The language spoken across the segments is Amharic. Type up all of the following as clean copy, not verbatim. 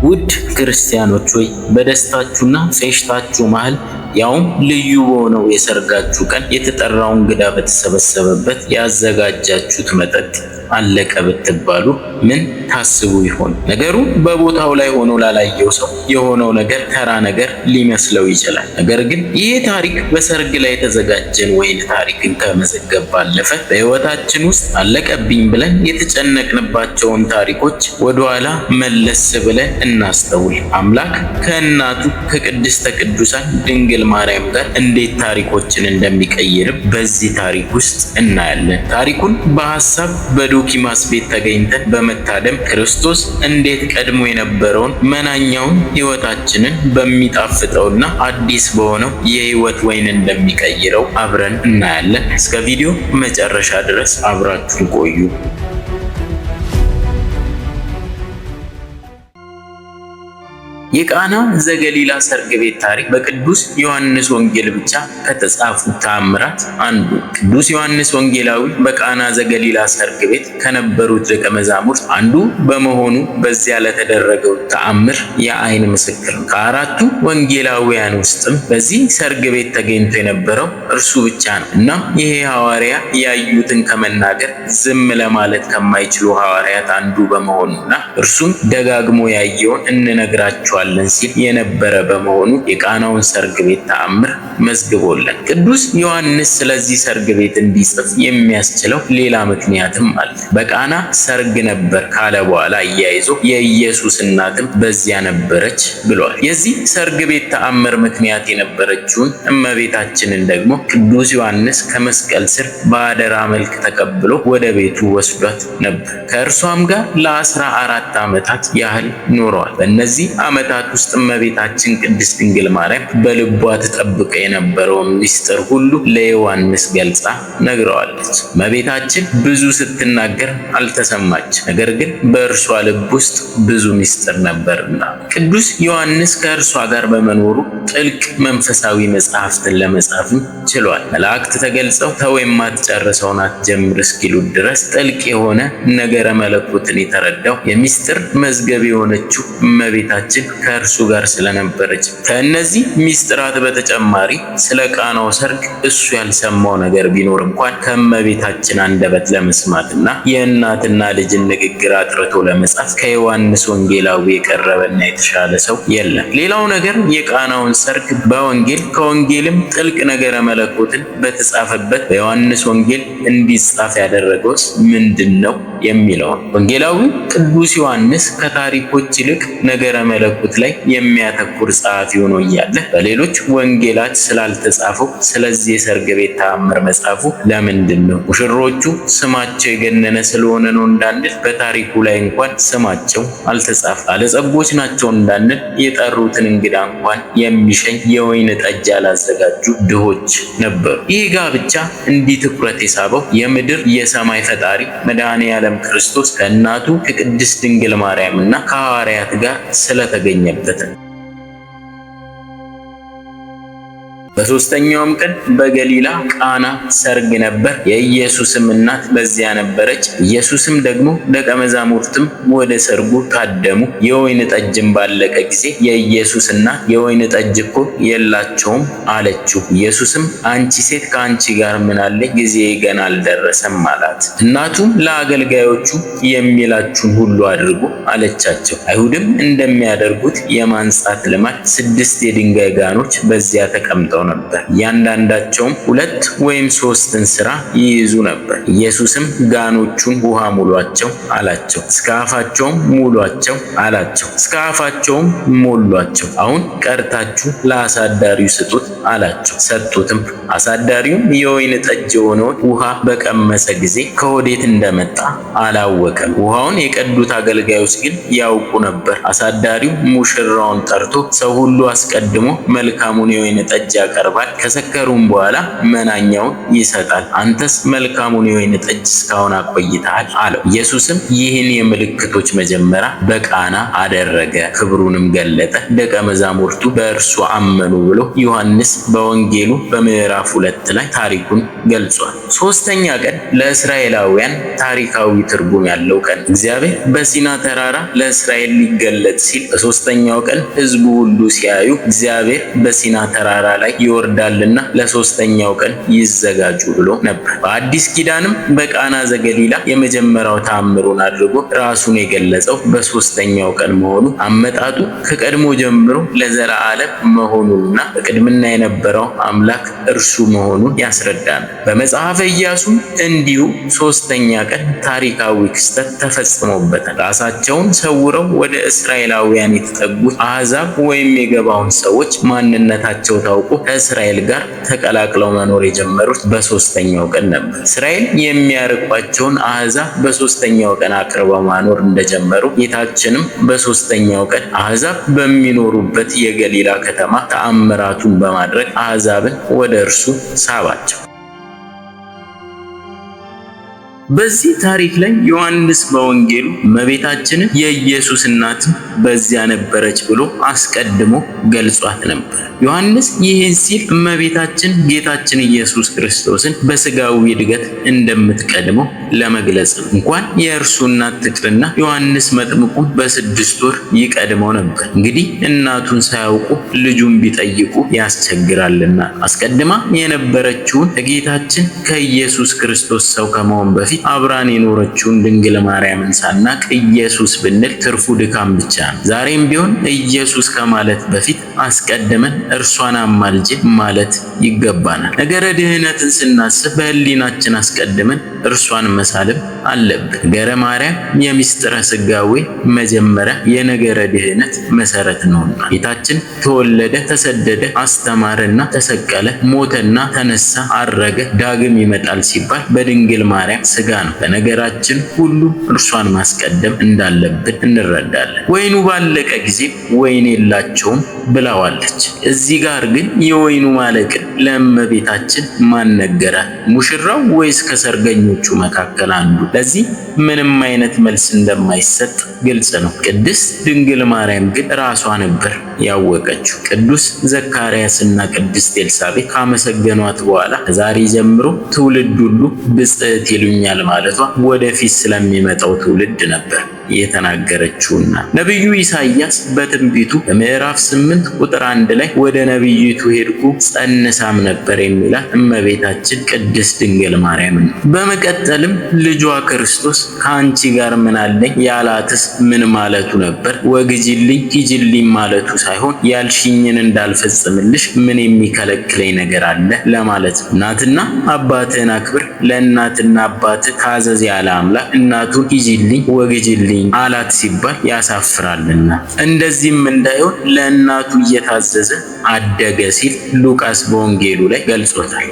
ውድ ክርስቲያኖች ሆይ በደስታችሁና ፌሽታችሁ መሃል ያውም ልዩ በሆነው የሰርጋችሁ ቀን የተጠራው እንግዳ በተሰበሰበበት ያዘጋጃችሁት መጠጥ አለቀ ብትባሉ ምን ታስቡ ይሆን? ነገሩ በቦታው ላይ ሆኖ ላላየው ሰው የሆነው ነገር ተራ ነገር ሊመስለው ይችላል። ነገር ግን ይህ ታሪክ በሰርግ ላይ የተዘጋጀን ወይን ታሪክን ከመዘገብ ባለፈ በሕይወታችን ውስጥ አለቀብኝ ብለን የተጨነቅንባቸውን ታሪኮች ወደኋላ መለስ ብለን እናስተውል። አምላክ ከእናቱ ከቅድስተ ቅዱሳን ድንግል ማርያም ጋር እንዴት ታሪኮችን እንደሚቀይርም በዚህ ታሪክ ውስጥ እናያለን። ታሪኩን በሐሳብ በዶኪማስ ቤት ተገኝተን በመታደም ክርስቶስ እንዴት ቀድሞ የነበረውን መናኛውን ሕይወታችንን በሚጣፍጠውና አዲስ በሆነው የሕይወት ወይን እንደሚቀይረው አብረን እናያለን። እስከ ቪዲዮ መጨረሻ ድረስ አብራችሁን ቆዩ። የቃና ዘገሊላ ሰርግ ቤት ታሪክ በቅዱስ ዮሐንስ ወንጌል ብቻ ከተጻፉ ተአምራት አንዱ። ቅዱስ ዮሐንስ ወንጌላዊ በቃና ዘገሊላ ሰርግ ቤት ከነበሩት ደቀ መዛሙርት አንዱ በመሆኑ በዚያ ለተደረገው ተአምር የዓይን ምስክር ነው። ከአራቱ ወንጌላውያን ውስጥም በዚህ ሰርግ ቤት ተገኝቶ የነበረው እርሱ ብቻ ነው እና ይሄ ሐዋርያ ያዩትን ከመናገር ዝም ለማለት ከማይችሉ ሐዋርያት አንዱ በመሆኑና እርሱም ደጋግሞ ያየውን እንነግራቸዋለን ሲል የነበረ በመሆኑ የቃናውን ሰርግ ቤት ተአምር መዝግቦለን። ቅዱስ ዮሐንስ ስለዚህ ሰርግ ቤት እንዲጽፍ የሚያስችለው ሌላ ምክንያትም አለ። በቃና ሰርግ ነበር ካለ በኋላ አያይዞ የኢየሱስ እናትም በዚያ ነበረች ብሏል። የዚህ ሰርግ ቤት ተአምር ምክንያት የነበረችውን እመቤታችንን ደግሞ ቅዱስ ዮሐንስ ከመስቀል ስር በአደራ መልክ ተቀብሎ ወደ ቤቱ ወስዷት ነበር። ከእርሷም ጋር ለ14 ዓመታት ያህል ኖረዋል። በእነዚህ ዓመታት ውስጥ እመቤታችን ቅድስት ድንግል ማርያም በልቧ ተጠብቀ የነበረውን ምስጢር ሁሉ ለዮሐንስ ገልጻ ነግረዋለች። እመቤታችን ብዙ ስትናገር አልተሰማች፣ ነገር ግን በእርሷ ልብ ውስጥ ብዙ ምስጢር ነበርና ቅዱስ ዮሐንስ ከእርሷ ጋር በመኖሩ ጥልቅ መንፈሳዊ መጽሐፍትን ለመጻፍም ችሏል። መላእክት ተገልጸው ተው የማትጨርሰውን አትጀምር እስኪሉት ድረስ ጥልቅ የሆነ ነገረ መለኮትን የተረዳው የምስጢር መዝገብ የሆነችው እመቤታችን ከእርሱ ጋር ስለነበረች ከእነዚህ ምስጢራት በተጨማሪ ስለ ቃናው ሰርግ እሱ ያልሰማው ነገር ቢኖር እንኳን ከእመቤታችን አንደበት ለመስማትና የእናትና ልጅን ንግግር አጥርቶ ለመጻፍ ከዮሐንስ ወንጌላዊ የቀረበና የተሻለ ሰው የለም። ሌላው ነገር የቃናውን ሰርግ በወንጌል ከወንጌልም ጥልቅ ነገረ መለኮትን በተጻፈበት በዮሐንስ ወንጌል እንዲጻፍ ያደረገውስ ምንድን ነው የሚለው ወንጌላዊ ቅዱስ ዮሐንስ ከታሪኮች ይልቅ ነገረ መለኮት ላይ የሚያተኩር ጸሐፊ ሆኖ እያለ በሌሎች ወንጌላት ስላልተጻፈው ስለዚህ የሰርግ ቤት ተአምር መጻፉ ለምንድን ነው? ሙሽሮቹ ስማቸው የገነነ ስለሆነ ነው እንዳንል በታሪኩ ላይ እንኳን ስማቸው አልተጻፈም። ባለጸጎች ናቸው እንዳንል የጠሩትን እንግዳ እንኳን የሚሸኝ የወይን ጠጅ ያላዘጋጁ ድሆች ነበሩ። ይህ ጋብቻ እንዲህ ትኩረት የሳበው የምድር የሰማይ ፈጣሪ መድኃኔዓለም ክርስቶስ ከእናቱ ከቅድስት ድንግል ማርያም እና ከሐዋርያት ጋር ስለተገኘበት ነው። በሶስተኛውም ቀን በገሊላ ቃና ሰርግ ነበር። የኢየሱስም እናት በዚያ ነበረች። ኢየሱስም ደግሞ ደቀ መዛሙርትም ወደ ሰርጉ ታደሙ። የወይን ጠጅም ባለቀ ጊዜ የኢየሱስ እናት የወይን ጠጅ እኮ የላቸውም አለችው። ኢየሱስም አንቺ ሴት ከአንቺ ጋር ምን አለኝ? ጊዜ ገና አልደረሰም አላት። እናቱም ለአገልጋዮቹ የሚላችሁን ሁሉ አድርጉ አለቻቸው። አይሁድም እንደሚያደርጉት የማንጻት ልማድ 6 የድንጋይ ጋኖች በዚያ ተቀምጠው ነበር። እያንዳንዳቸውም 2 ወይም 3 እንስራ ይይዙ ነበር። ኢየሱስም ጋኖቹን ውሃ ሙሏቸው አላቸው። እስከ አፋቸውም ሙሏቸው አላቸው። እስከ አፋቸውም ሞሏቸው። አሁን ቀርታችሁ ለአሳዳሪው ስጡት አላቸው። ሰጡትም። አሳዳሪውም የወይን ጠጅ የሆነውን ውሃ በቀመሰ ጊዜ ከወዴት እንደመጣ አላወቀም። ውሃውን የቀዱት አገልጋዮች ግን ያውቁ ነበር። አሳዳሪው ሙሽራውን ጠርቶ ሰው ሁሉ አስቀድሞ መልካሙን የወይን ጠጅ ያቀርባል። ከሰከሩም በኋላ መናኛውን ይሰጣል። አንተስ መልካሙን የወይን ጠጅ እስካሁን አቆይተሃል አለው። ኢየሱስም ይህን የምልክቶች መጀመሪያ በቃና አደረገ፣ ክብሩንም ገለጠ፣ ደቀ መዛሙርቱ በእርሱ አመኑ ብሎ ዮሐንስ በወንጌሉ በምዕራፍ 2 ላይ ታሪኩን ገልጿል። ሶስተኛ ቀን ለእስራኤላውያን ታሪካዊ ትርጉም ያለው ቀን። እግዚአብሔር በሲና ተራራ ለእስራኤል ሊገለጥ ሲል በሶስተኛው ቀን ሕዝቡ ሁሉ ሲያዩ እግዚአብሔር በሲና ተራራ ላይ ይወርዳልና ለሶስተኛው ቀን ይዘጋጁ ብሎ ነበር። በአዲስ ኪዳንም በቃና ዘገሊላ የመጀመሪያው ተአምሩን አድርጎ ራሱን የገለጸው በሶስተኛው ቀን መሆኑ አመጣጡ ከቀድሞ ጀምሮ ለዘላለም መሆኑንና በቅድምና የነበረው አምላክ እርሱ መሆኑን ያስረዳል። በመጽሐፈ ኢያሱ እንዲሁ ሶስተኛ ቀን ታሪካዊ ክስተት ተፈጽሞበታል። ራሳቸውን ሰውረው ወደ እስራኤላውያን የተጠጉት አሕዛብ ወይም የገባውን ሰዎች ማንነታቸው ታውቆ ከእስራኤል ጋር ተቀላቅለው መኖር የጀመሩት በሶስተኛው ቀን ነበር። እስራኤል የሚያርቋቸውን አሕዛብ በሶስተኛው ቀን አቅርበው ማኖር እንደጀመሩ ጌታችንም በሶስተኛው ቀን አሕዛብ በሚኖሩበት የገሊላ ከተማ ተአምራቱን በማድረግ አሕዛብን ወደ እርሱ ሳባቸው። በዚህ ታሪክ ላይ ዮሐንስ በወንጌሉ እመቤታችንን የኢየሱስ እናት በዚያ ነበረች ብሎ አስቀድሞ ገልጿት ነበር። ዮሐንስ ይህን ሲል እመቤታችን ጌታችን ኢየሱስ ክርስቶስን በስጋዊ እድገት እንደምትቀድመው ለመግለጽ ነው። እንኳን የእርሱ እናት ትቅርና ዮሐንስ መጥምቁ በ6 ወር ይቀድመው ነበር። እንግዲህ እናቱን ሳያውቁ ልጁን ቢጠይቁ ያስቸግራልና አስቀድማ የነበረችውን ከጌታችን ከኢየሱስ ክርስቶስ ሰው ከመሆን በፊት አብራን የኖረችውን ድንግል ማርያምን ሳናቅ ኢየሱስ ብንል ትርፉ ድካም ብቻ ነው። ዛሬም ቢሆን ኢየሱስ ከማለት በፊት አስቀድመን እርሷን አማልጅ ማለት ይገባናል። ነገረ ድህነትን ስናስብ በሕሊናችን አስቀድመን እርሷን መሳለም አለብን። ነገረ ማርያም የምስጢረ ሥጋዌ መጀመሪያ የነገረ ድህነት መሰረት ነውና ጌታችን ተወለደ፣ ተሰደደ፣ አስተማረና ተሰቀለ፣ ሞተና ተነሳ፣ አረገ፣ ዳግም ይመጣል ሲባል በድንግል ማርያም ሥጋ ነው። በነገራችን ሁሉ እርሷን ማስቀደም እንዳለብን እንረዳለን። ወይኑ ባለቀ ጊዜ ወይን የላቸውም ብላዋለች። እዚህ ጋር ግን የወይኑ ማለቅን ለእመቤታችን ማን ነገራት? ሙሽራው ወይስ ከሰርገኞቹ መካከል አንዱ? ለዚህ ምንም አይነት መልስ እንደማይሰጥ ግልጽ ነው። ቅድስት ድንግል ማርያም ግን ራሷ ነበር ያወቀችው። ቅዱስ ዘካርያስና ቅድስት ኤልሳቤጥ ካመሰገኗት በኋላ ከዛሬ ጀምሮ ትውልድ ሁሉ ብጽዕት ይሉኛል ማለቷ ወደፊት ስለሚመጣው ትውልድ ነበር የተናገረችውና ነብዩ ኢሳይያስ በትንቢቱ በምዕራፍ 8 ቁጥር 1 ላይ ወደ ነብይቱ ሄድኩ ጸንሳም ነበር የሚላት እመቤታችን ቅድስት ድንግል ማርያም ነው። በመቀጠልም ልጇ ክርስቶስ ከአንቺ ጋር ምን አለኝ ያላትስ ምን ማለቱ ነበር? ወግጅልኝ ሂጅልኝ ማለቱ ሳይሆን ያልሽኝን እንዳልፈጽምልሽ ምን የሚከለክለኝ ነገር አለ ለማለት ነው። እናትና አባትህን አክብር፣ ለእናትና አባትህ ታዘዝ ያለ አምላክ እናቱን ሂጅልኝ ወግጅልኝ አላት ሲባል ያሳፍራልና እንደዚህም እንዳይሆን ለእናቱ እየታዘዘ አደገ ሲል ሉቃስ በወንጌሉ ላይ ገልጾታል።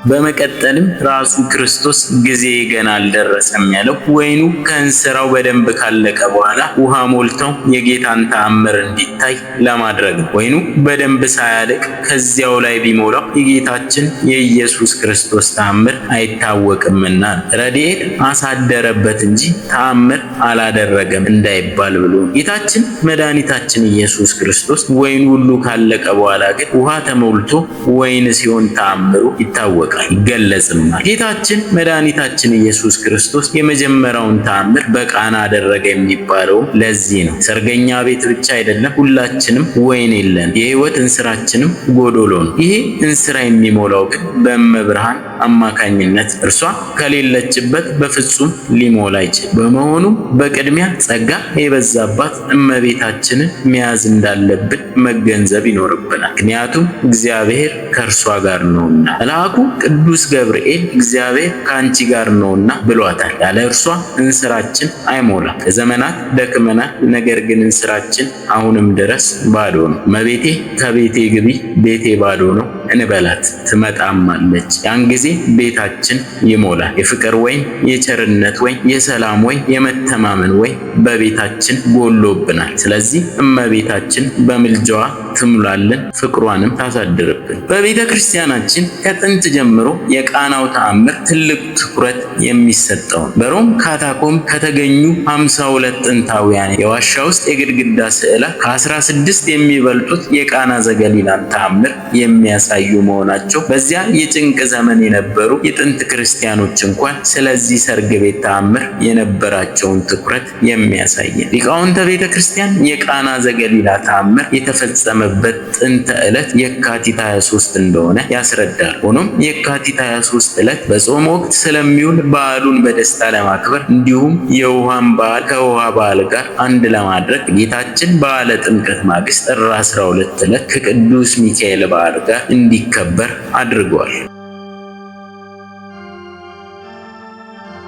በመቀጠልም ራሱ ክርስቶስ ጊዜ ገና አልደረሰም ያለው ወይኑ ከእንስራው በደንብ ካለቀ በኋላ ውሃ ሞልተው የጌታን ተአምር እንዲታይ ለማድረግ ነው። ወይኑ በደንብ ሳያልቅ ከዚያው ላይ ቢሞላው የጌታችን የኢየሱስ ክርስቶስ ተአምር አይታወቅምና ረድኤት አሳደረበት እንጂ ተአምር አላደረገም እንዳይባል ብሎ ጌታችን መድኃኒታችን ኢየሱስ ክርስቶስ ወይኑ ሁሉ ካለቀ በኋላ ግን ውሃ ተሞልቶ ወይን ሲሆን ተአምሩ ይታወቃል ይገለጽናል። ጌታችን መድኃኒታችን ኢየሱስ ክርስቶስ የመጀመሪያውን ተአምር በቃና አደረገ የሚባለው ለዚህ ነው። ሰርገኛ ቤት ብቻ አይደለም፣ ሁላችንም ወይን የለን፣ የሕይወት እንስራችንም ጎዶሎ ነው። ይሄ እንስራ የሚሞላው ግን በእመብርሃን አማካኝነት እርሷ ከሌለችበት በፍጹም ሊሞላ ይችላል። በመሆኑም በቅድሚያ ጸጋ የበዛባት እመቤታችንን መያዝ እንዳለብን መገንዘብ ይኖርብናል። ምክንያቱም እግዚአብሔር ከእርሷ ጋር ነውና። መልአኩ ቅዱስ ገብርኤል እግዚአብሔር ከአንቺ ጋር ነውና ብሏታል። ያለ እርሷ እንስራችን አይሞላም። ለዘመናት ደክመናል፣ ነገር ግን እንስራችን አሁንም ድረስ ባዶ ነው። እመቤቴ ከቤቴ ግቢ፣ ቤቴ ባዶ ነው እንበላት ትመጣማለች። ያን ጊዜ ቤታችን ይሞላል። የፍቅር ወይን፣ የቸርነት ወይን፣ የሰላም ወይን፣ የመተማመን ወይን በቤታችን ጎሎብናል። ስለዚህ እመቤታችን በምልጃዋ ትሙላልን፣ ፍቅሯንም ታሳድርብን። በቤተ ክርስቲያናችን ከጥንት ጀምሮ የቃናው ተአምር ትልቅ ትኩረት የሚሰጠው በሮም ካታኮምብ ከተገኙ 52 ጥንታውያን የዋሻ ውስጥ የግድግዳ ስዕላት ከ16 የሚበልጡት የቃና ዘገሊላን ተአምር የሚያሳዩ መሆናቸው በዚያ የጭንቅ ዘመን የነበሩ የጥንት ክርስቲያኖች እንኳን ስለዚህ ሰርግ ቤት ተአምር የነበራቸውን ትኩረት የሚያሳይ ሊቃውንተ ቤተ ክርስቲያን የቃና ዘገሊላ ተአምር የተፈጸመበት ጥንተ ዕለት የካቲት 23 እንደሆነ ያስረዳል። ሆኖም የካቲት 23 ዕለት በጾም ወቅት ስለሚውል በዓሉን በደስታ ለማክበር እንዲሁም የውሃን በዓል ከውሃ በዓል ጋር አንድ ለማድረግ ጌታችን በዓለ ጥምቀት ማግስት ጥር 12 ዕለት ከቅዱስ ሚካኤል በዓል ጋር እንዲከበር አድርጓል።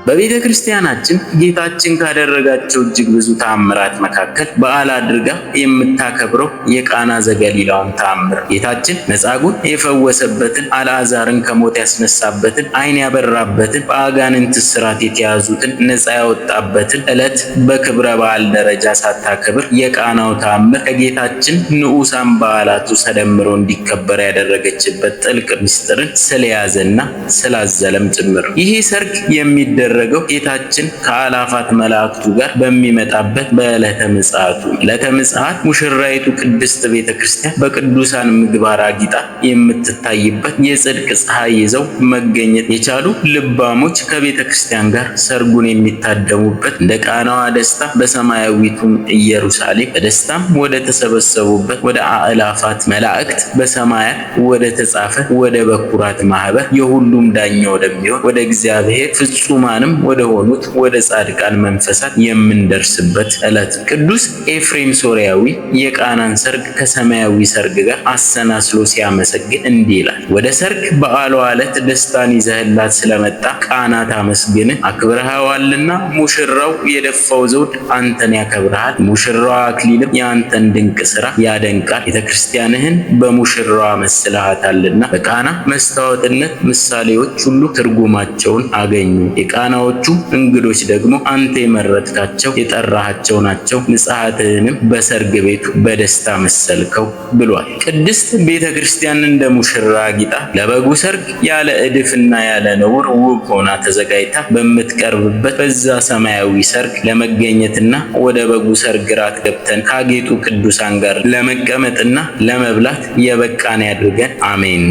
በቤተ ክርስቲያናችን ጌታችን ካደረጋቸው እጅግ ብዙ ተአምራት መካከል በዓል አድርጋ የምታከብረው የቃና ዘገሊላውን ተአምር ጌታችን መጻጉዕን የፈወሰበትን፣ አልዓዛርን ከሞት ያስነሳበትን፣ ዓይን ያበራበትን፣ በአጋንንት እስራት የተያዙትን ነፃ ያወጣበትን ዕለት በክብረ በዓል ደረጃ ሳታከብር የቃናው ተአምር ከጌታችን ንዑሳን በዓላቱ ተደምሮ እንዲከበር ያደረገችበት ጥልቅ ምስጢርን ስለያዘና ስላዘለም ጭምር ይህ ሰርግ የሚደረገው ጌታችን ከአላፋት መላእክቱ ጋር በሚመጣበት በዕለተ ምጽአቱ። ዕለተ ምጽአት ሙሽራይቱ ቅድስት ቤተ ክርስቲያን በቅዱሳን ምግባር አጊጣ የምትታይበት የጽድቅ ፀሐይ ይዘው መገኘት የቻሉ ልባሞች ከቤተ ክርስቲያን ጋር ሰርጉን የሚታደሙበት እንደ ቃናዋ ደስታ በሰማያዊቱ ኢየሩሳሌም በደስታም ወደ ተሰበሰቡበት ወደ አእላፋት መላእክት በሰማያት ወደ ተጻፈ ወደ በኩራት ማህበር የሁሉም ዳኛ ወደሚሆን ወደ እግዚአብሔር ፍጹማን ወደ ሆኑት ወደ ጻድቃን መንፈሳት የምንደርስበት ዕለት። ቅዱስ ኤፍሬም ሶርያዊ የቃናን ሰርግ ከሰማያዊ ሰርግ ጋር አሰናስሎ ሲያመሰግን እንዲህ ይላል። ወደ ሰርግ በዓሏ ዕለት ደስታን ይዘህላት ስለመጣ ቃና ታመስግን፣ አክብረሃዋልና ሙሽራው የደፋው ዘውድ አንተን ያከብርሃል፣ ሙሽራዋ አክሊልም የአንተን ድንቅ ስራ ያደንቃል። ቤተ ክርስቲያንህን በሙሽራዋ መስለሃታልና በቃና መስታወትነት ምሳሌዎች ሁሉ ትርጉማቸውን አገኙ። የቃናዎቹ እንግዶች ደግሞ አንተ የመረጥካቸው የጠራሃቸው ናቸው። ንጽሐትህንም በሰርግ ቤቱ በደስታ መሰልከው ብሏል። ቅድስት ቤተ ክርስቲያን እንደ ሙሽራ አጊጣ ለበጉ ሰርግ ያለ እድፍና ያለ ነውር ውብ ሆና ተዘጋጅታ በምትቀርብበት በዛ ሰማያዊ ሰርግ ለመገኘትና ወደ በጉ ሰርግ ራት ገብተን ካጌጡ ቅዱሳን ጋር ለመቀመጥና ለመብላት የበቃን ያድርገን። አሜን።